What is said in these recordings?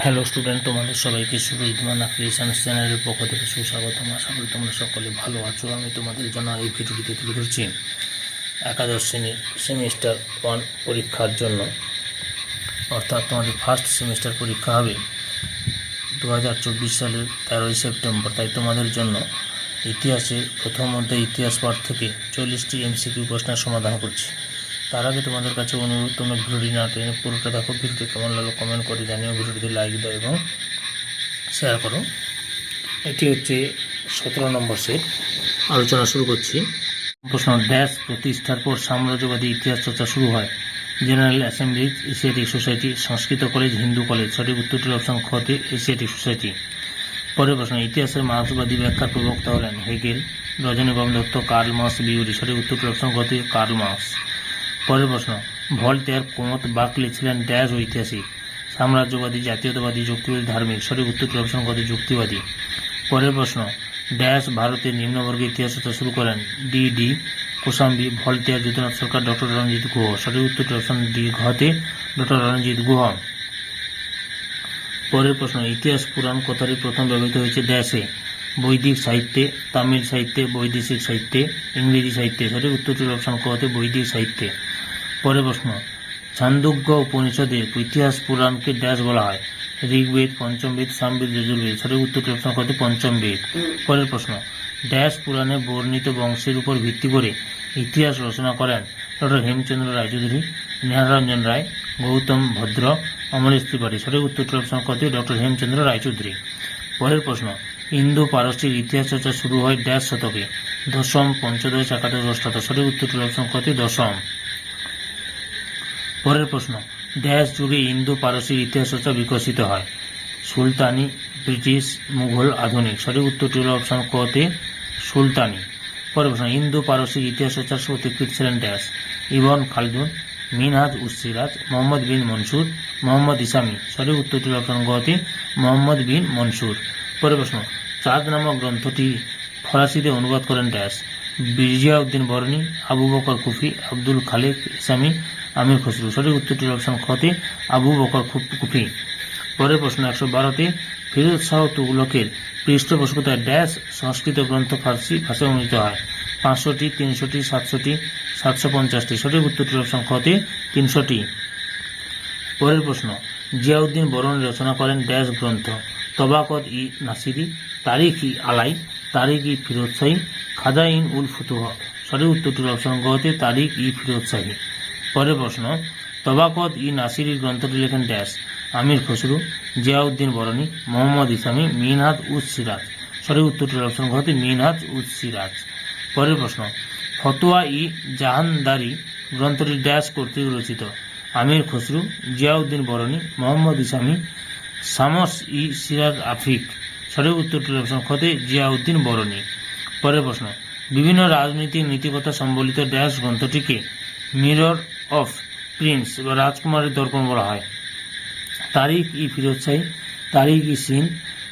Hello student, তোমাদের সবাইকে সুরুদ্দিমানা creations চ্যানেলের পক্ষ থেকে সুস্বাগতম। আশা করি তোমরা সকলে ভালো আছো। আমি তোমাদের জন্য এই ভিডিওটিতে তুলে ধরছি একাদশ শ্রেণীর সেমিস্টার 1 পরীক্ষার জন্য, অর্থাৎ তোমাদের ফার্স্ট সেমিস্টার পরীক্ষা হবে 2024 সালের 13ই সেপ্টেম্বর। তাই তোমাদের জন্য ইতিহাসের প্রথম অধ্যায় ইতিহাস পাঠ থেকে 40টি এমসিকিউ প্রশ্নের সমাধান করছি। তার আগে তোমাদের কাছে অনুরোধ, তোমরা ভিডিওটি না টেনে পুরোটা দেখো। ভিডিওটি কেমন লাগলো কমেন্ট করে জানিও, ভিডিওটিতে লাইক দাও এবং শেয়ার করো। এটি হচ্ছে 17 নম্বর সেট। আলোচনা শুরু করছি। প্রশ্ন: ড্যাশ প্রতিষ্ঠার পর সাম্রাজ্যবাদী ইতিহাস চর্চা শুরু হয়? জেনারেল অ্যাসেম্বলি, এশিয়াটিক সোসাইটি, সংস্কৃত কলেজ, হিন্দু কলেজ। সঠিক উত্তরটি অপশন খতে এশিয়াটিক সোসাইটি। পরের প্রশ্ন: ইতিহাসের মার্ক্সবাদী ব্যাখ্যার প্রবক্তা হলেন Hegel, Rajanikanta Dutta, Karl Marx, Bury. সঠিক উত্তরটি অপশন খতে কার্ল মার্কস। পরের প্রশ্ন: ভলতেয়ার, কোমত, বার্কলে ছিলেন ড্যাশ ঐতিহাসিক? সাম্রাজ্যবাদী, জাতীয়তাবাদী, যুক্তিবাদী, ধার্মিক। সঠিক উত্তরটি অপশন খতে যুক্তিবাদী। পরের প্রশ্ন: ড্যাশ ভারতের নিম্নবর্গের ইতিহাস চর্চা শুরু করেন? D Kosambi, Voltaire, Jadunath Sarkar, doctor Ranajit Guha. সঠিক উত্তরটি অপশন ডি ঘতে ডক্টর রণজিৎ গুহ। পরের প্রশ্ন: ইতিহাস পুরাণ কথাটি প্রথম ব্যবহৃত হয়েছে ড্যাশে? বৈদিক সাহিত্যে, তামিল সাহিত্যে, বৈদেশিক সাহিত্যে, ইংরেজি সাহিত্যে। সঠিক উত্তরটির অপশন কতে বৈদিক সাহিত্যে। পরের প্রশ্ন: ছান্দোগ্য উপনিষদের ইতিহাস পুরাণকে ড্যাশ বলা হয়? ঋগ্বেদ, পঞ্চম বেদ, সামবেদ, যজুর্বেদ। সঠিক উত্তরটি অপশন কতে পঞ্চম বেদ। পরের প্রশ্ন: ড্যাশ পুরাণে বর্ণিত বংশের উপর ভিত্তি করে ইতিহাস রচনা করেন? ডক্টর হেমচন্দ্র রায়চৌধুরী, নিহাররঞ্জন রায়, গৌতম ভদ্র, অমলেশ ত্রিপাঠী। সঠিক উত্তরটি অপশন কতে ডক্টর হেমচন্দ্র রায়চৌধুরী। পরের প্রশ্ন: ইন্দো পারস্যের ইতিহাস চর্চা শুরু হয় ড্যাশ শতকে? দশম, পঞ্চদশ, একাদশ, অষ্টাদশ। সঠিক উত্তরটি অপশন কতে দশম। পরের প্রশ্ন: ড্যাশ যুগে ইন্দো পারস্যের ইতিহাস চর্চা বিকশিত হয়? সুলতানি, ব্রিটিশ, মুঘল, আধুনিক। সঠিক উত্তরটি হল অপশন কতে সুলতানি। পরের প্রশ্ন: ইন্দো পারস্যের ইতিহাস চর্চার পথিকৃৎ ছিলেন ড্যাশ? ইবন খালদুন, মিনহাজ উস সিরাজ, মোহাম্মদ বিন মনসুর, মোহাম্মদ ইসামি। সঠিক উত্তরটি অপশন গতে মোহাম্মদ বিন মনসুর। পরের প্রশ্ন: চাঁদ নামক গ্রন্থটি ফরাসিতে অনুবাদ করেন ড্যাশ? জিয়াউদ্দিন বরনি, আবু বকর কুফি, আব্দুল খালেক ইসামি, আমির খসরু। সঠিক উত্তরটির অপশন খতে আবু বকর কুফি। পরের প্রশ্ন: 112তে ফিরোজ শাহ তুগলকের পৃষ্ঠপোষকতায় ড্যাশ সংস্কৃত গ্রন্থ ফার্সি ভাষায় অনুদিত হয়? 500টি, 300টি, 700টি, 750টি। সঠিক উত্তরটির অপশন খতে 300টি। পরের প্রশ্ন: জিয়াউদ্দিন বরনি রচনা করেন ড্যাশ গ্রন্থ? তবাকত ই নাসিরি, তারিখ ই আলাই, তারিখ ই ফিরোজ শাহী, খাজাইন উল ফুতুহ। সঠিক উত্তরটির অপশন গতে তারিখ ই ফিরোজ শাহী। পরের প্রশ্ন: তবাকত ই নাসিরি গ্রন্থটি লেখেন ড্যাশ? আমির খসরু, জিয়াউদ্দিন বরনি, মোহাম্মদ ইসামি, মিনহাজ উস সিরাজ। সঠিক উত্তরটির অপশন গতে মিনহাজ উস সিরাজ। পরের প্রশ্ন: ফতোয়া ই জাহানদারি গ্রন্থটি ড্যাশ কর্তৃক রচিত? আমির খসরু, জিয়াউদ্দিন বরনি, মোহাম্মদ ইসামি, শামস ই সিরাজ আফিক। সঠিক উত্তরটির অপশন খতে জিয়াউদ্দিন বরনি। পরের প্রশ্ন: বিভিন্ন রাজনৈতিক নীতিকথা সম্বলিত ড্যাশ গ্রন্থটিকে মিরর অফ প্রিন্স বা রাজকুমারের দর্পণ বলা হয়? তারিখ ই ফিরোজ শাহী, তারিখ ই সিন,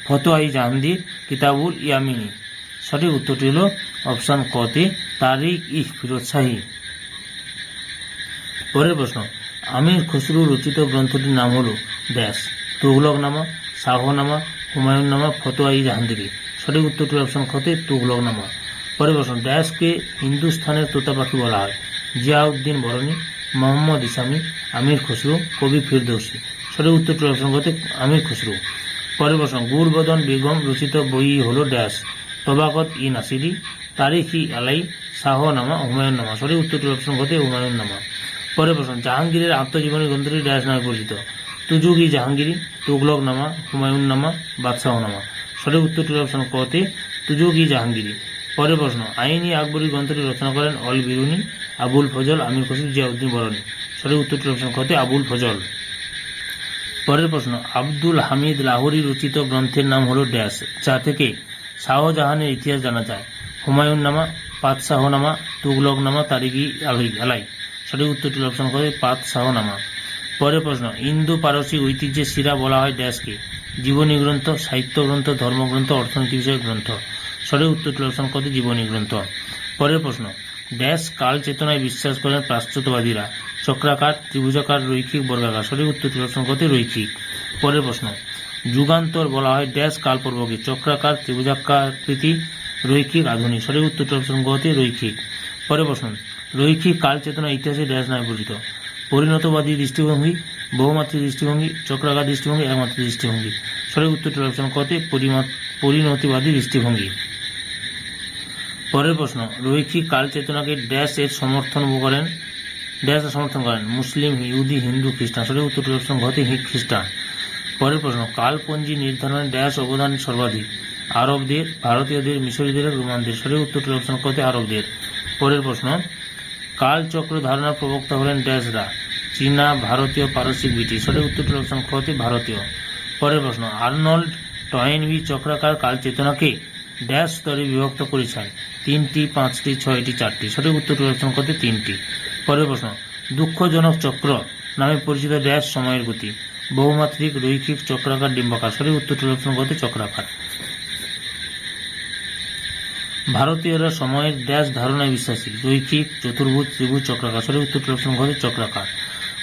ফতোয়া ই জাহাঙ্গীর, কিতাবুল ইয়ামিনী। সঠিক উত্তরটি হল অপশন কতে তারিখ ই ফিরোজ শাহী। পরের প্রশ্ন: আমির খসরু রচিত গ্রন্থটির নাম হল ড্যাশ? তুগলকনামা, শাহনামা, হুমায়ুননামা, ফতোয়া ই জাহাঙ্গীর। সঠিক উত্তরটির অপশন খতে তুগলকনামা। পরের প্রশ্ন: ড্যাশকে হিন্দুস্থানের তোতা পাখি বলা হয়? জিয়াউদ্দিন বরনি, মোহাম্মদ ইসামি, আমির খসরু, কবি ফিরদৌসী। সঠিক উত্তরটির অপশন খতে আমির খসরু। পরের প্রশ্ন: গুরবদন বেগম রচিত বই হল ড্যাশ? তবাকত ই নাসিরি, তারিখ ই আলাই, শাহনামা, হুমায়ুননামা। সঠিক উত্তরটির অপশন খতে হুমায়ুননামা। পরের প্রশ্ন: জাহাঙ্গীরের আত্মজীবনী গ্রন্থটি ড্যাশ নামে পরিচিত? তুজুক ই জাহাঙ্গীরি, তুগলকনামা, হুমায়ুননামা, বাদশাহনামা। সঠিক উত্তরটির অপশন কতে তুজুক ই জাহাঙ্গীরি। পরের প্রশ্ন: আইন ই আকবরী গ্রন্থটি রচনা করেন অল বিরুনি, আবুল ফজল, আমির খসরু, জিয়াউদ্দিন বরনি। সঠিক উত্তরটির অপশন খতে আবুল ফজল। পরের প্রশ্ন: আব্দুল হামিদ লাহোরী রচিত গ্রন্থের নাম হল ড্যাশ? যা থেকে শাহজাহানের ইতিহাস জানা যায়? হুমায়ুননামা, পাতশাহনামা, তুগলকনামা, তারিখ ই আলাই। সঠিক উত্তরটির অপশন করে পাতশাহনামা। পরের প্রশ্ন: ইন্দো পারসিক ঐতিহ্যের শিরা বলা হয় ড্যাশকে? জীবনী গ্রন্থ, সাহিত্য গ্রন্থ, ধর্মগ্রন্থ, অর্থনীতি বিষয়ক গ্রন্থ। সঠিক উত্তরটির অপশন করে জীবনী গ্রন্থ। পরের প্রশ্ন: ড্যাশ কাল চেতনায় বিশ্বাস করেন প্রাচ্যতবাদীরা? চক্রাকার, ত্রিভুজাকার, রৈখিক, বর্গাকার। সঠিক উত্তরটির অপশন কত রৈখিক। পরের প্রশ্ন: যুগান্তর বলা হয় ড্যাশ কালপূর্বকে, চক্রাকার, ত্রিভুজাকৃতি, রৈখিক, আধুনিক। সঠিক উত্তরটি অপশন গতে রৈখিক। পরের প্রশ্ন, রৈখিক কাল চেতনা ইতিহাসে ড্যাশ নামে পরিচিত? পরিণতবাদী দৃষ্টিভঙ্গি, বহুমাত্রিক দৃষ্টিভঙ্গি, চক্রাকার দৃষ্টিভঙ্গি, একমাত্রিক দৃষ্টিভঙ্গি। সঠিক উত্তরটি অপশন গতে পরিণতিবাদী দৃষ্টিভঙ্গি। পরের প্রশ্ন, রৈখিক কাল চেতনাকে ড্যাশ এর সমর্থন করেন? ড্যাশ এর সমর্থন করেন মুসলিম, ইহুদি, হিন্দু, খ্রিস্টান। সঠিক উত্তরটি অপশন গতে খ্রিস্টান। পরের প্রশ্ন, কালপঞ্জি নির্ধারণে ড্যাশ অবদান সর্বাধিক? আরবদের, ভারতীয়দের, মিশরীয়দের, রোমানদের। সঠিক উত্তরটি অপশন গতে আরবদের। পরের প্রশ্ন, কালচক্র ধারণার প্রবক্তা হলেন ড্যাশরা? চীনা, ভারতীয়, পারসিক, ব্রিটিশ। সঠিক উত্তরটি অপশন গতে ভারতীয়। পরের প্রশ্ন, আর্নল্ড টয়েনবি চক্রাকার কাল চেতনাকে ড্যাশ স্তরে বিভক্ত করেছেন? 3টি, 5টি, 6টি, 4টি। সঠিক উত্তরটি অপশন গতে 3টি। পরের প্রশ্ন, দুঃখজনক চক্র নামে পরিচিত ড্যাশ সময়ের গতি? বহুমাত্রিক, রৈখিক, চক্রাকার, ডিম্বাকার। সঠিক উত্তরটি অপশন গতে চক্রাকার। ভারতীয়রা সময়ের ড্যাশ ধারণায় বিশ্বাসী? রৈখিক, চতুর্ভুজ, ত্রিভুজ, চক্রাকার। সঠিক উত্তরটি অপশন গতে চক্রাকার।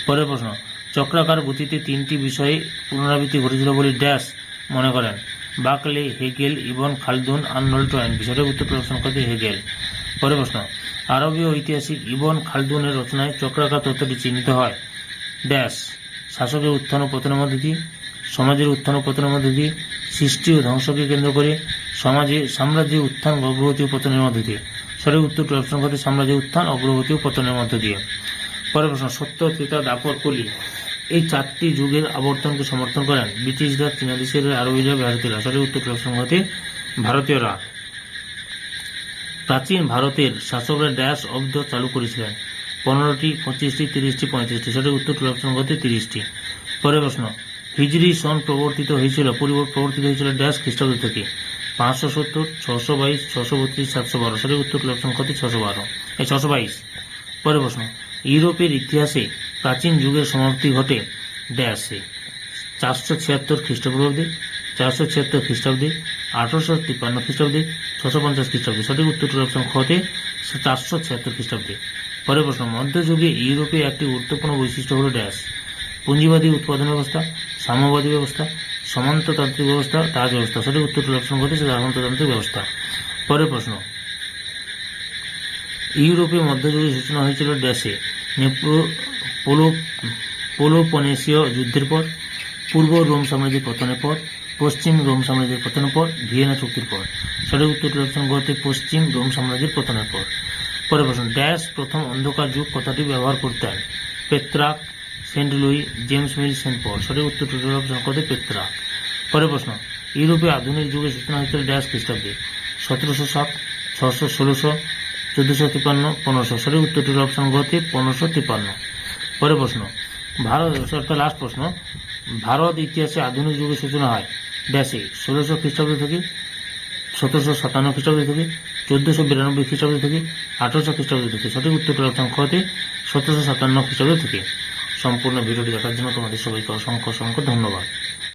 পরের প্রশ্ন, চক্রাকার গতিতে 3টি বিষয়ে পুনরাবৃত্তি ঘটেছিল বলে ড্যাশ মনে করেন? Buckle, Hegel, Ibn Khaldun, Arnold Toynbee. সঠিক উত্তরটি অপশন গতে হেগেল। পরের প্রশ্ন, আরবীয় ঐতিহাসিক ইবন খালদুনের রচনায় চক্রাকার তত্ত্বটি চিহ্নিত হয় ড্যাশ? শাসকের উত্থান ও পতনের মধ্যে দিয়ে, সমাজের উত্থান ও পতনের মধ্যে দিয়ে, সৃষ্টি ও ধ্বংসকে কেন্দ্র করে, সাম্রাজ্যের উত্থান, অগ্রগতি ও পতনের মধ্যে দিয়ে। সঠিক উত্তরটি অপশন গতে সাম্রাজ্যের উত্থান, অগ্রগতি ও পতনের মধ্যে দিয়ে। পরের প্রশ্ন, সত্য, ত্রেতা, দ্বাপর, কলি এই 4টি যুগের আবর্তনকে সমর্থন করেন? ব্রিটিশরা, চীনা দেশের, আরবীরা, ভারতীয়রা। সঠিক উত্তরটি অপশন গতে ভারতীয়রা। প্রাচীন ভারতের শাসকরা ড্যাশ অব্দ চালু করেছিলেন? 15টি, 25টি, 30টি, 35টি। সঠিক উত্তরটি অপশন গতে 30টি। পরের প্রশ্ন, হিজরি সন প্রবর্তিত হয়েছিল ড্যাশ খ্রিস্টাব্দ থেকে? 570, 622, 632, 712। সঠিক উত্তরটি অপশন গতে 622। পরের প্রশ্ন, ইউরোপের ইতিহাসে প্রাচীন যুগের সমাপ্তি ঘটে ড্যাশে? 476 খ্রিস্টপূর্বাব্দে, 476 খ্রিস্টাব্দে, 1853 খ্রিস্টাব্দে, 650 খ্রিস্টাব্দে। সঠিক উত্তরটির অপশন খতে 476 খ্রিস্টাব্দে। পরের প্রশ্ন, মধ্যযুগে ইউরোপে একটি গুরুত্বপূর্ণ বৈশিষ্ট্য হল ড্যাশ? পুঁজিবাদী উৎপাদন ব্যবস্থা, সাম্যবাদী ব্যবস্থা, সামন্ততান্ত্রিক ব্যবস্থা, রাজ ব্যবস্থা। সঠিক উত্তরটির অপশন খতে সামন্ততান্ত্রিক ব্যবস্থা। পরের প্রশ্ন, ইউরোপে মধ্যযুগের সূচনা হয়েছিল ড্যাশে? পেলোপনেসীয় যুদ্ধের পর, পূর্ব রোম সাম্রাজ্যের পতনের পর, পশ্চিম রোম সাম্রাজ্যের পতনের পর, ভিয়েনা চুক্তির পর। সঠিক উত্তরটির অপশন গতে পশ্চিম রোম সাম্রাজ্যের পতনের পর। পরের প্রশ্ন, ড্যাশ প্রথম অন্ধকার যুগ কথাটি ব্যবহার করতেন? Petrarch, Saint Louis, James Mill, Saint Paul. সঠিক উত্তরটির অপশন গতে পেত্রাক। পরের প্রশ্ন, ইউরোপে আধুনিক যুগের সূচনা হয়েছিল ড্যাশ খ্রিস্টাব্দে? 1707, 600, 1600, 1453, 1500। সঠিক উত্তরটির অপশন গতে 1553। পরের প্রশ্ন, লাস্ট প্রশ্ন, ভারত ইতিহাসে আধুনিক যুগের সূচনা হয় ড্যাশে? 1600 খ্রিস্টাব্দ থেকে, 1757 খ্রিস্টাব্দ থেকে, 1492 খ্রিস্টাব্দ থেকে, 1800 খ্রিস্টাব্দ থেকে। সঠিক উত্তরটির অপশন খতে 1757 খ্রিস্টাব্দ থেকে। সম্পূর্ণ ভিডিওটি দেখার জন্য তোমাদের সবাইকে অসংখ্য ধন্যবাদ।